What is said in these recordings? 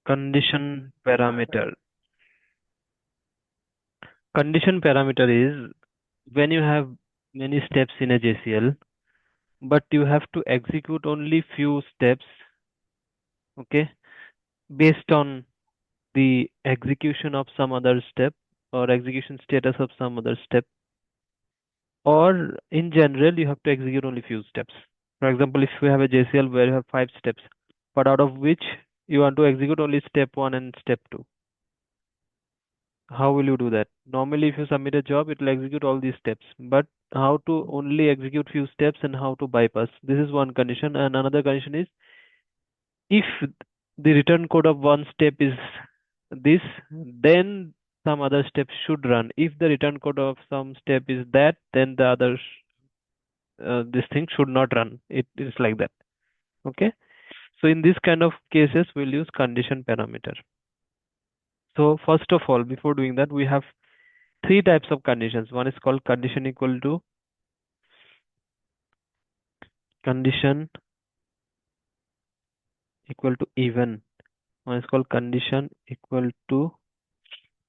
Condition parameter. Condition parameter is when you have many steps in a JCL, but you have to execute only few steps, okay, based on the execution of some other step or execution status of some other step, or in general, you have to execute only few steps. For example, if you have a JCL where you have 5 steps, but out of which you want to execute only step 1 and step 2, how will you do that? Normally, if you submit a job, it will execute all these steps. But how to only execute few steps and how to bypass? This is one condition. And another condition is if the return code of one step is this, then some other step should run. If the return code of some step is that, then the other this thing should not run. It is like that. Okay. So in this kind of cases, we'll use condition parameter. So first of all, before doing that, we have three types of conditions. One is called condition equal to even. One is called condition equal to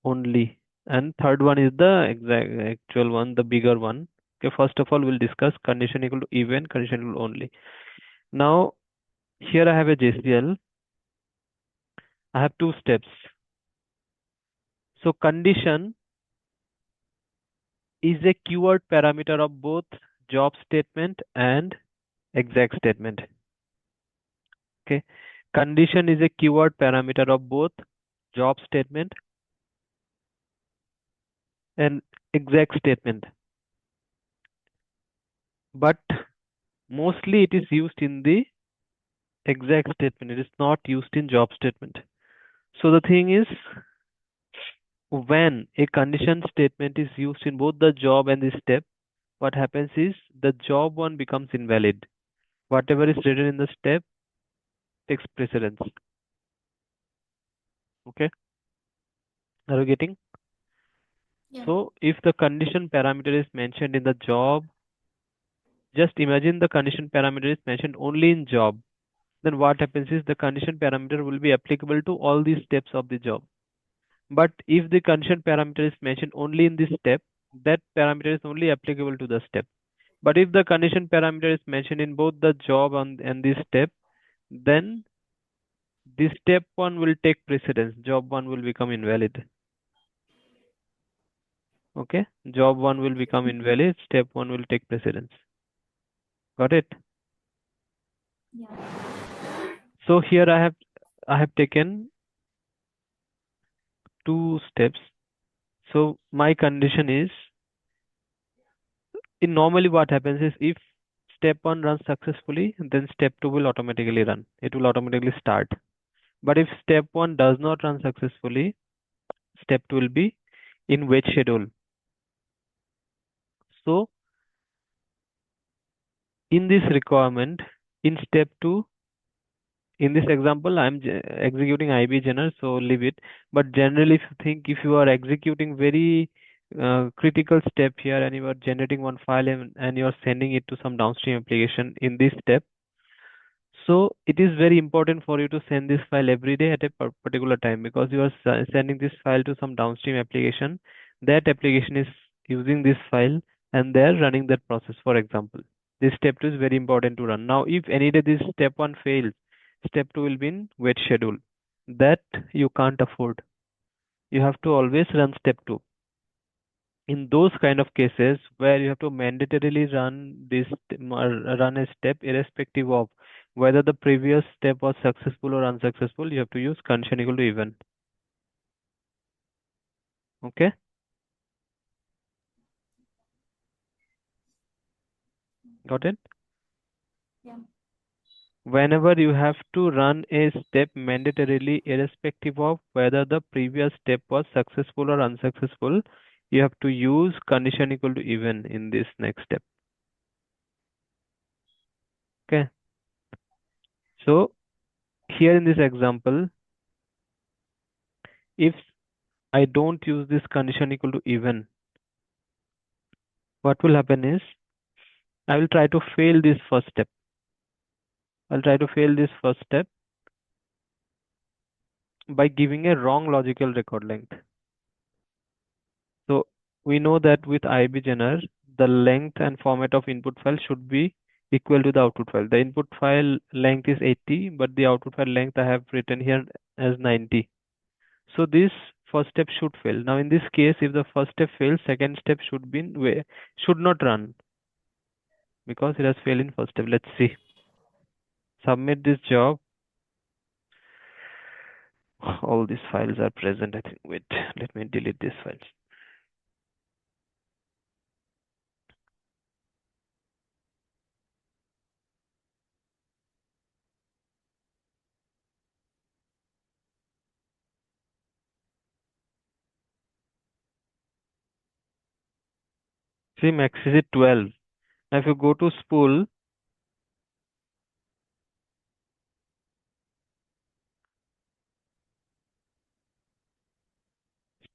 only. And third one is the exact actual one, the bigger one. Okay, first of all, we'll discuss condition equal to even, condition equal to only. Now, here I have a JCL. I have two steps. So condition is a keyword parameter of both job statement and exec statement. Okay. Condition is a keyword parameter of both job statement and exec statement. But mostly it is used in the exec statement. It is not used in job statement. So the thing is, when a condition statement is used in both the job and the step, what happens is the job one becomes invalid. Whatever is written in the step takes precedence. Okay, are you getting? Yeah. So if the condition parameter is mentioned in the job, just imagine the condition parameter is mentioned only in job. Then what happens is the condition parameter will be applicable to all these steps of the job. But if the condition parameter is mentioned only in this step, that parameter is only applicable to the step. But if the condition parameter is mentioned in both the job and this step, then this step one will take precedence. Job one will become invalid. Okay, job one will become invalid. Step one will take precedence. Got it? Yeah. So here I have taken two steps. So my condition is in normally what happens is if step one runs successfully, then step two will automatically run. It will automatically start. But if step one does not run successfully, step two will be in wait schedule. So in this requirement, in step two, in this example, I'm executing IB general, so leave it. But generally, if you think if you are executing very critical step here and you are generating one file and you are sending it to some downstream application in this step, so it is very important for you to send this file every day at a particular time because you are sending this file to some downstream application. That application is using this file and they are running that process. For example, this step two is very important to run. Now, if any day this step one fails, step two will be in wait schedule. That you can't afford. You have to always run step two. In those kind of cases where you have to mandatorily run a step irrespective of whether the previous step was successful or unsuccessful, you have to use condition equal to even. Okay, got it? Yeah. Whenever you have to run a step mandatorily irrespective of whether the previous step was successful or unsuccessful, you have to use condition equal to even in this next step. Okay, so here in this example, if I don't use this condition equal to even, what will happen is I will try to fail this first step. I'll try to fail this first step. by giving a wrong logical record length. So we know that with IB genre, the length and format of input file should be equal to the output file. The input file length is 80, but the output file length I have written here as 90. So this first step should fail. Now in this case, if the first step fails, second step should be should not run because it has failed in first step. Let's see. Submit this job. All these files are present, I think. Wait, let me delete these files. See, max is 12. Now if you go to spool,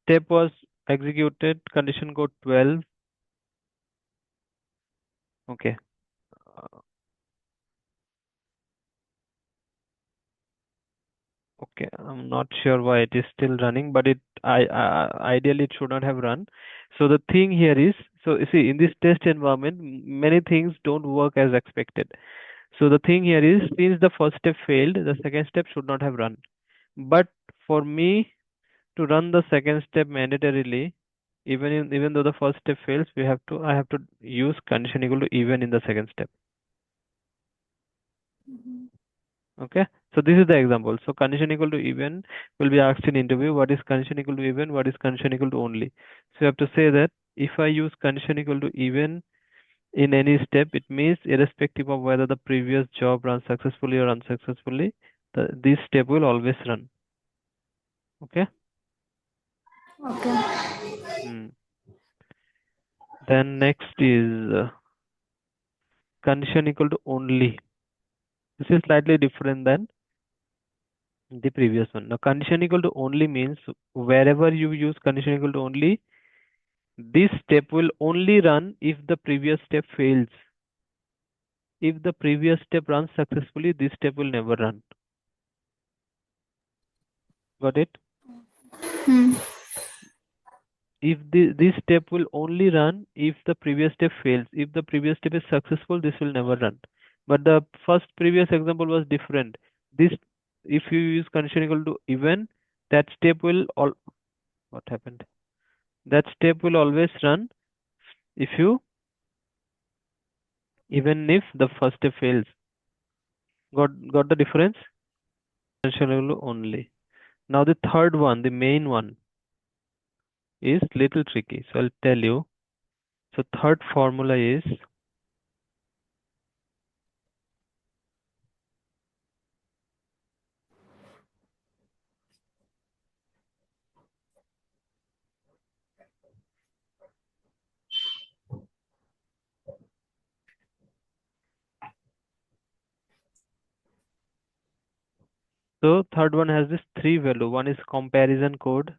step was executed, condition code 12. Okay. Uh, okay, I'm not sure why it is still running, but ideally it should not have run. So the thing here is, so you see, in this test environment, many things don't work as expected. So the thing here is, since the first step failed, the second step should not have run. But for me to run the second step mandatorily, even though the first step fails, I have to use condition equal to even in the second step. Mhm. Okay, so this is the example. So condition equal to even will be asked in interview. What is condition equal to even? What is condition equal to only? So you have to say that if I use condition equal to even in any step, it means irrespective of whether the previous job runs successfully or unsuccessfully, this step will always run. Okay. Okay. Hmm. Then next is condition equal to only. This is slightly different than the previous one. Now condition equal to only means wherever you use condition equal to only, this step will only run if the previous step fails. If the previous step runs successfully, this step will never run. Got it? Hmm. If this step will only run if the previous step fails. If the previous step is successful, this will never run. But the first previous example was different. This, if you use condition equal to even, that step will all what happened? That step will always run if you even if the first step fails. Got the difference? Condition equal to only. Now the third one, the main one, is little tricky. So I'll tell you. So third formula is, so third one has this three value. One is comparison code,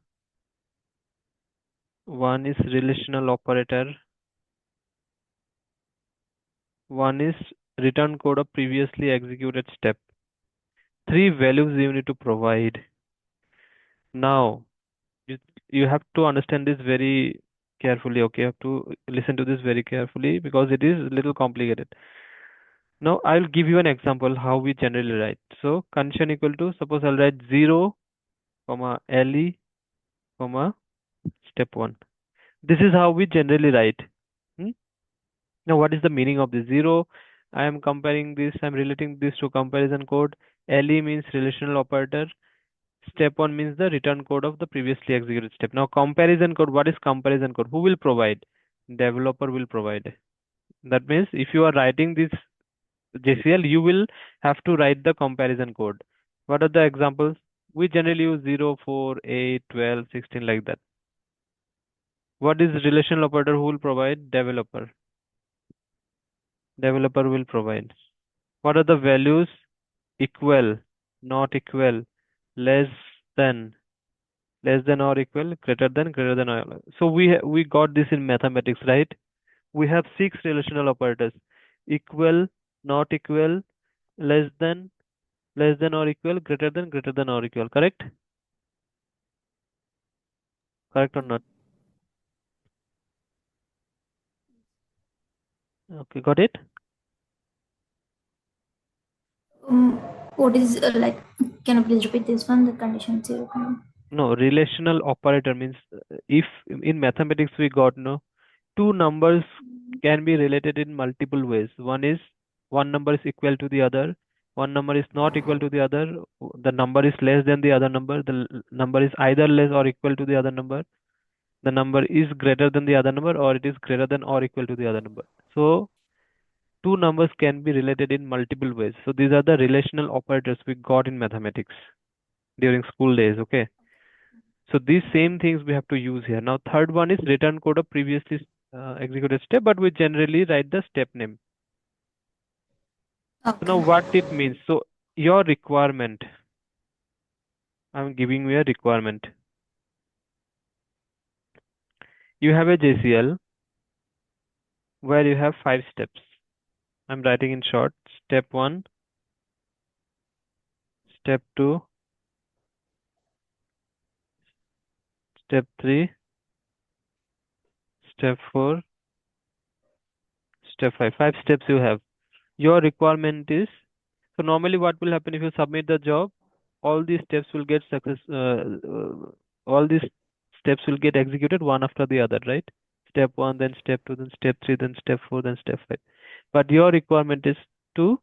one is relational operator, one is return code of previously executed step. Three values you need to provide. Now you, you have to understand this very carefully. Okay, you have to listen to this very carefully because it is a little complicated. Now I'll give you an example how we generally write. So condition equal to, suppose I'll write 0, comma LE, comma step 1. This is how we generally write. Hmm? Now what is the meaning of this? 0, I am comparing this, I'm relating this to comparison code. LE means relational operator. Step 1 means the return code of the previously executed step. Now comparison code, what is comparison code? Who will provide? Developer will provide. That means if you are writing this JCL, you will have to write the comparison code. What are the examples? We generally use 0, 4, 8, 12, 16 like that. What is relational operator? Who will provide? Developer. Developer will provide. What are the values? Equal, not equal, less than, less than or equal, greater than or equal. So we got this in mathematics, right? We have six relational operators: equal, not equal, less than or equal, greater than or equal. Correct? Correct or not? Okay, got it? What is like? Can you please repeat this one? The condition zero. No, relational operator means if in mathematics we got no two numbers can be related in multiple ways. One is one number is equal to the other, one number is not equal to the other, the number is less than the other number, the number is either less or equal to the other number, the number is greater than the other number, or it is greater than or equal to the other number. So two numbers can be related in multiple ways. So these are the relational operators we got in mathematics during school days, okay? So these same things we have to use here. Now third one is return code of previously executed step, but we generally write the step name. So now Okay. what it means? So your requirement, I'm giving you a requirement. You have a JCL where you have 5 steps. I'm writing in short. Step 1, step 2, step 3, step 4, step 5. 5 steps you have. Your requirement is, so normally what will happen if you submit the job, all these steps will get all these steps will get executed one after the other, right? Step 1, then step 2, then step 3, then step 4, then step 5. But your requirement is to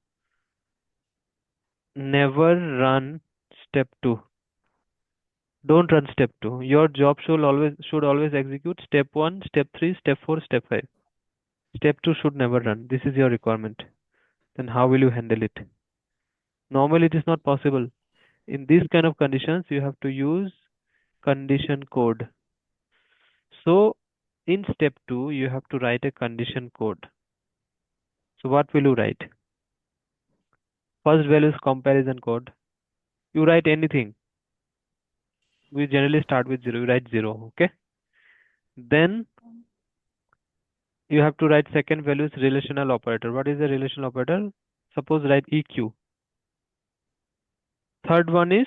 never run step 2. Don't run step 2. Your job should always execute step 1, step 3, step 4, step 5. Step 2 should never run. This is your requirement. Then how will you handle it? Normally it is not possible. In these kind of conditions, you have to use condition code. So in step 2, you have to write a condition code. So what will you write? First value is comparison code. You write anything. We generally start with 0. You write 0. Okay. Then you have to write second value is relational operator. What is a relational operator? Suppose write EQ. Third one is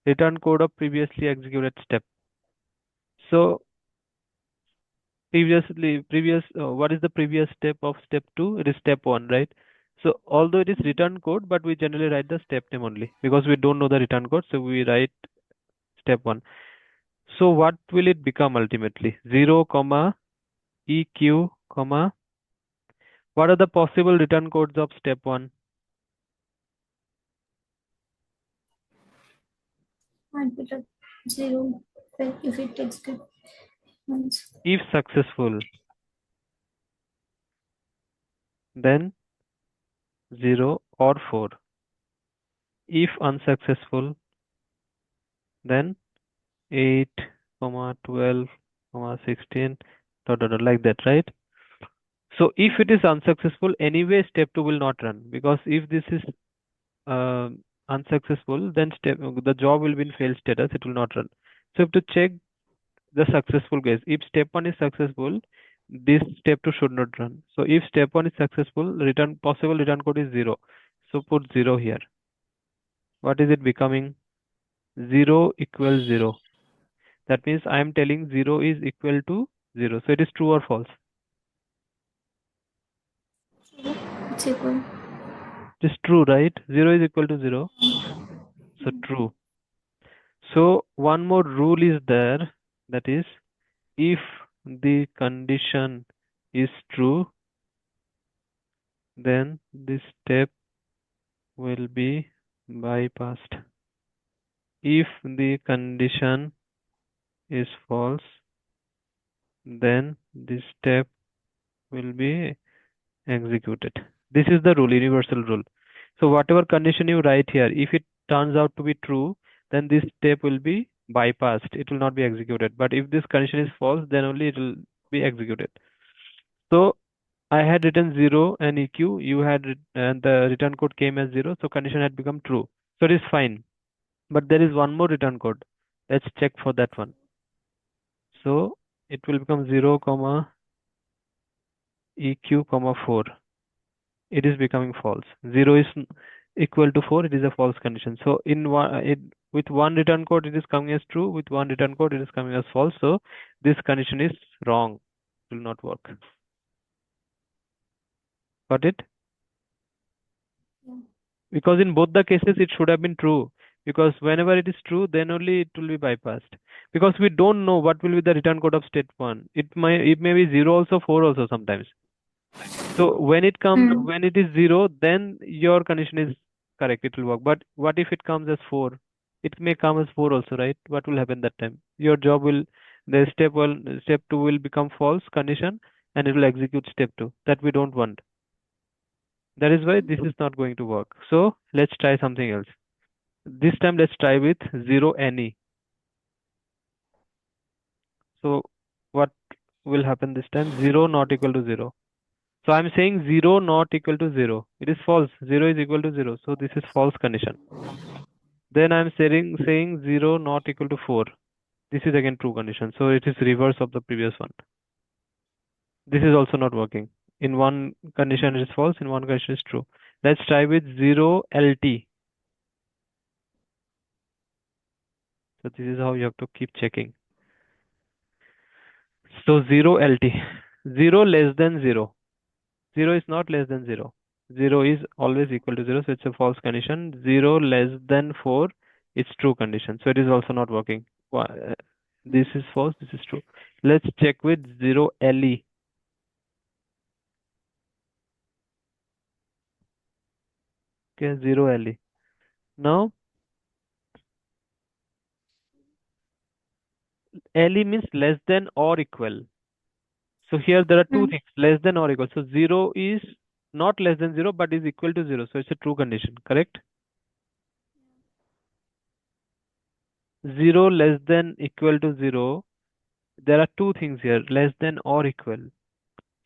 return code of previously executed step. So previous what is the previous step of step 2? It is step 1, right? So although it is return code, but we generally write the step name only because we don't know the return code, so we write step 1. So what will it become ultimately? 0 comma EQ comma, what are the possible return codes of step 1? And put a zero if it takes good once. If successful, then 0 or 4. If unsuccessful, then 8 comma 12 comma 16 like that, right? So if it is unsuccessful, anyway, step 2 will not run because if this is uh, unsuccessful, then the job will be in failed status. It will not run. So you have to check the successful case. If step 1 is successful, this step 2 should not run. So if step 1 is successful, possible return code is 0. So put 0 here. What is it becoming? 0 equals 0. That means I am telling 0 is equal to 0. So it is true or false? It's equal. It is true, right? 0 is equal to 0. So true. So one more rule is there, that is if the condition is true, then this step will be bypassed. If the condition is false, then this step will be executed. This is the rule, universal rule. So whatever condition you write here, if it turns out to be true, then this step will be bypassed. It will not be executed. But if this condition is false, then only it will be executed. So I had written 0 and EQ, and the return code came as 0, so condition had become true. So it is fine. But there is one more return code. Let's check for that one. So it will become 0 comma EQ comma 4. It is becoming false. 0 is equal to 4, it is a false condition. So in one, With one return code, it is coming as true. With one return code, it is coming as false. So this condition is wrong. It will not work. Got it? Yeah. Because in both the cases, it should have been true. Because whenever it is true, then only it will be bypassed. Because we don't know what will be the return code of state one. It may be zero also, four also sometimes. So Mm. when it is zero, then your condition is correct. It will work. But what if it comes as four? It may come as four also, right? What will happen that time? Your job will the step two will become false condition, and it will execute step two. That we don't want. That is why this is not going to work. So let's try something else. This time let's try with zero any. So what will happen this time? Zero not equal to zero. So I'm saying 0 not equal to 0. It is false. 0 is equal to 0. So this is false condition. Then I'm saying 0 not equal to 4. This is again true condition. So it is reverse of the previous one. This is also not working. In one condition it is false, in one condition it is true. Let's try with 0 LT. So this is how you have to keep checking. So 0 LT. 0 less than 0. 0 is not less than 0. 0 is always equal to 0, so it's a false condition. 0 less than 4, it's true condition. So it is also not working. This is false, this is true. Let's check with 0 LE. Okay, 0 LE. Now, LE means less than or equal. So here there are two Mm. things, less than or equal. So 0 is not less than 0, but is equal to 0. So it's a true condition, correct? 0 less than equal to 0. There are two things here, less than or equal.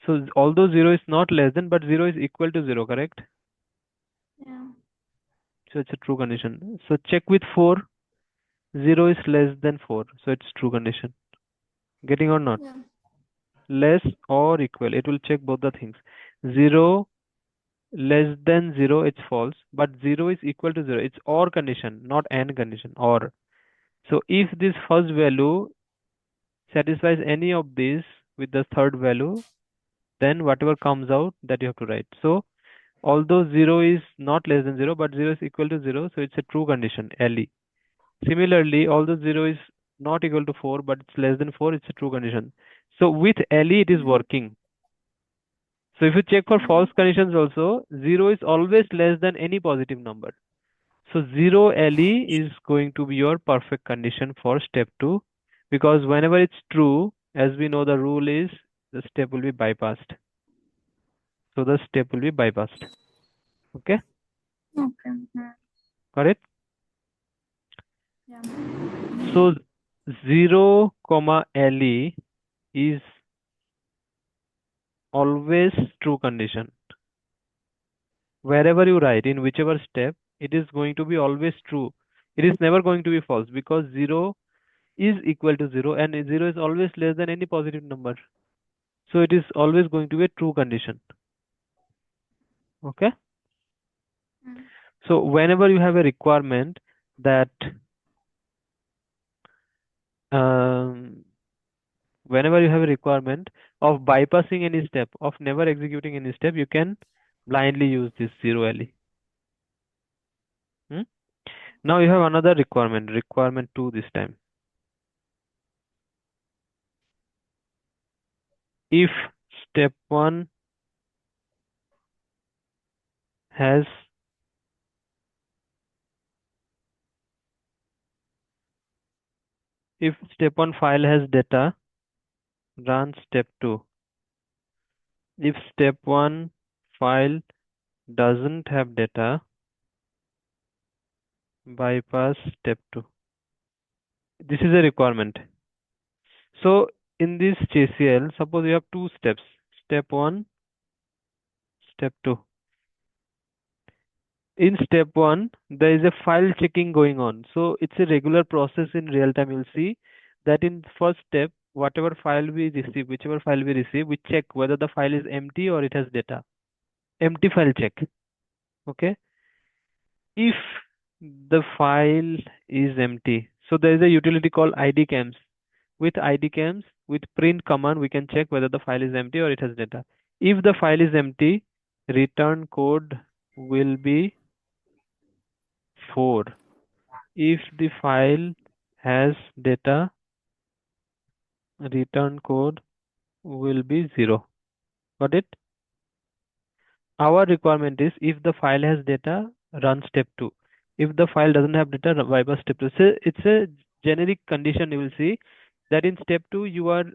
So although 0 is not less than, but 0 is equal to 0, correct? Yeah. So it's a true condition. So check with 4. 0 is less than 4. So it's true condition. Getting or not? Yeah. Less or equal. It will check both the things. 0 less than 0, it's false. But 0 is equal to 0. It's or condition, not and condition. Or. So if this first value satisfies any of these with the third value, then whatever comes out that you have to write. So although 0 is not less than 0, but 0 is equal to 0, so it's a true condition, LE. Similarly, although 0 is not equal to 4, but it's less than 4, it's a true condition. So with LE, it is Mm. working. So if you check for Yeah. false conditions also, 0 is always less than any positive number. So 0 LE is going to be your perfect condition for step 2, because whenever it's true, as we know the rule is, the step will be bypassed. So the step will be bypassed. Okay, Okay. Mm. got it? Yeah. So 0 comma LE is always true condition. Wherever you write, in whichever step, it is going to be always true. It is never going to be false, because 0 is equal to 0 and 0 is always less than any positive number. So it is always going to be a true condition. Okay? Mm. So whenever you have a requirement that um, whenever you have a requirement of bypassing any step, of never executing any step, you can blindly use this 0 LE. Hmm? Now you have another requirement, requirement 2 this time. If step 1 has if step 1 file has data, run step 2. If step 1 file doesn't have data, bypass step 2. This is a requirement. So in this JCL, suppose you have two steps. Step 1, step 2. In step 1, there is a file checking going on. So it's a regular process in real time. You'll see that in first step, whatever file we receive, whichever file we receive, we check whether the file is empty or it has data. Empty file check. Okay. If The file is empty. So there is a utility called idcams. With idcams, with print command, we can check whether the file is empty or it has data. If the file is empty, return code will be 4. If the file has data, return code will be 0. Got it? Our requirement is if the file has data, run step 2. If the file doesn't have data, bypass step 2. So it's a generic condition you will see that in step 2 you are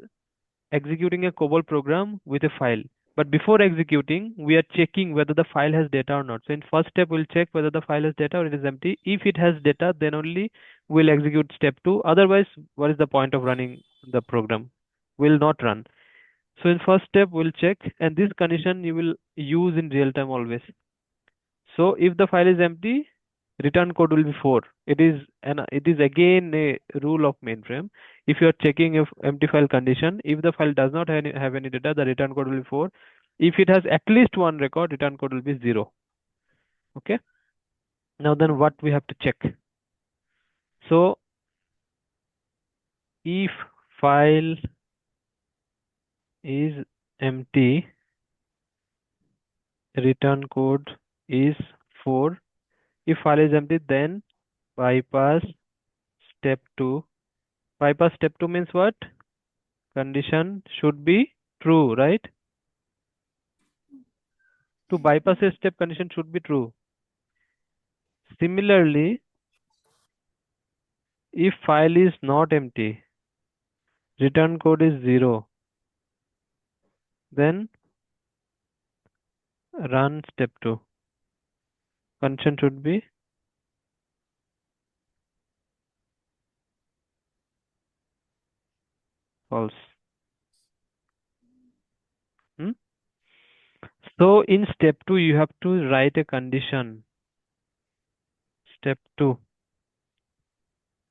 executing a COBOL program with a file. But before executing, we are checking whether the file has data or not. So in first step, we'll check whether the file has data or it is empty. If it has data, then only we'll execute step 2. Otherwise, what is the point of running the program? Will not run. So in first step, we'll check, and this condition you will use in real time always. So if the file is empty, return code will be 4. It is again a rule of mainframe. If you are checking if empty file condition, if the file does not have any data, the return code will be 4. If it has at least one record, return code will be 0. Okay. Now then what we have to check. So if file is empty, return code is 4. If file is empty, then bypass step 2. Bypass step 2 means what? Condition should be true, right? To bypass a step, condition should be true. Similarly, if file is not empty, return code is 0, then run step 2. Condition should be false. Hmm? So in step 2, you have to write a condition. Step 2,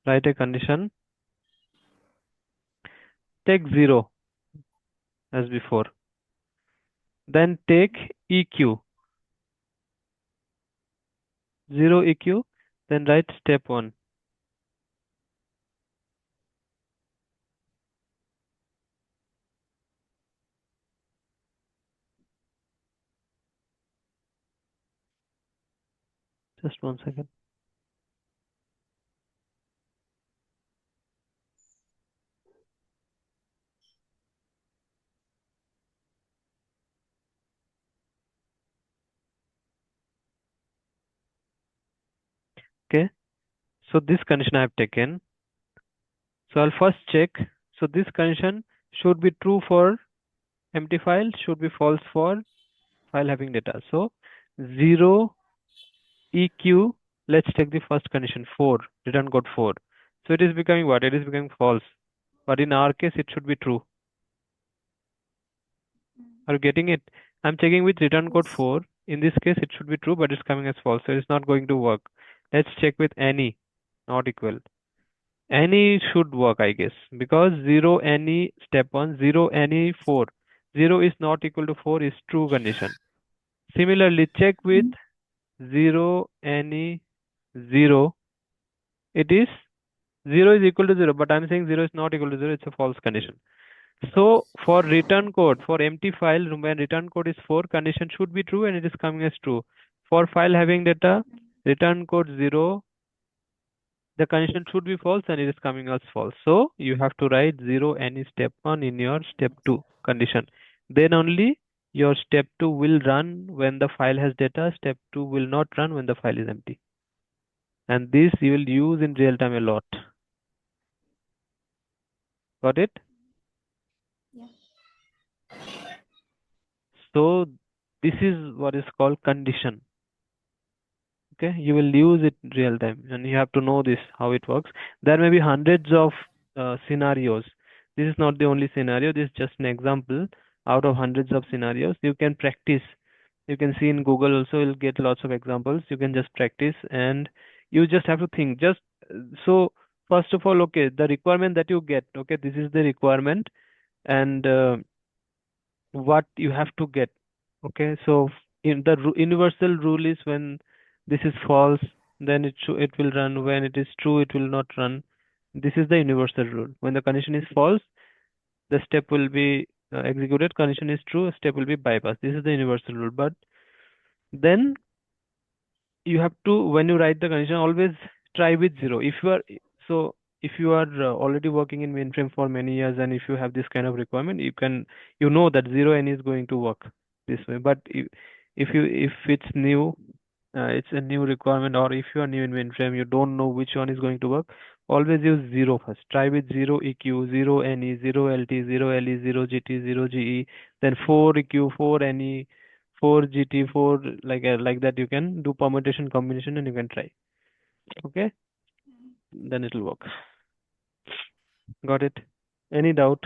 write a condition. Take 0 as before. Then take EQ. 0 EQ. Then write step 1. Just 1 second. Okay. So this condition I have taken. So I'll first check. So this condition should be true for empty file, should be false for file having data. So 0 EQ, let's take the first condition 4, return code 4. So it is becoming what? It is becoming false. But in our case, it should be true. Are you getting it? I'm checking with return code Yes. 4. In this case, it should be true, but it's coming as false. So it's not going to work. Let's check with any, not equal. Any should work, I guess, because 0 any step 1, 0 any 4. 0 is not equal to 4 is true condition. Similarly, check with 0 any 0. It is 0 is equal to 0, but I'm saying 0 is not equal to 0. It's a false condition. So for return code, for empty file, when return code is 4, condition should be true and it is coming as true. For file having data, return code 0, the condition should be false and it is coming as false. So you have to write 0 any step 1 in your step 2 condition. Then only your step 2 will run when the file has data. Step 2 will not run when the file is empty. And this you will use in real time a lot. Got it? Yeah. So this is what is called condition. Okay, you will use it in real time and you have to know this how it works. There may be hundreds of scenarios. This is not the only scenario, this is just an example out of hundreds of scenarios. You can practice. You can see in Google also, you'll get lots of examples. You can just practice and you just have to think. Just so first of all, okay, the requirement that you get, okay, this is the requirement and what you have to get. Okay, so in the universal rule is when this is false, then it will run. When it is true, it will not run. This is the universal rule. When the condition is false, the step will be executed. Condition is true, a step will be bypassed. This is the universal rule. But then you have to, when you write the condition, always try with zero. If you are so if you are already working in mainframe for many years, and if you have this kind of requirement, you know that zero n is going to work this way. But if it's new, it's a new requirement, or if you are new in mainframe, you don't know which one is going to work, always use zero first. Try with zero eq, zero ne, zero lt, zero le, zero gt, zero ge, then four eq, four ne, 4 GT, 4, like that. You can do permutation combination and you can try. Okay, then it'll work. Got it? Any doubt?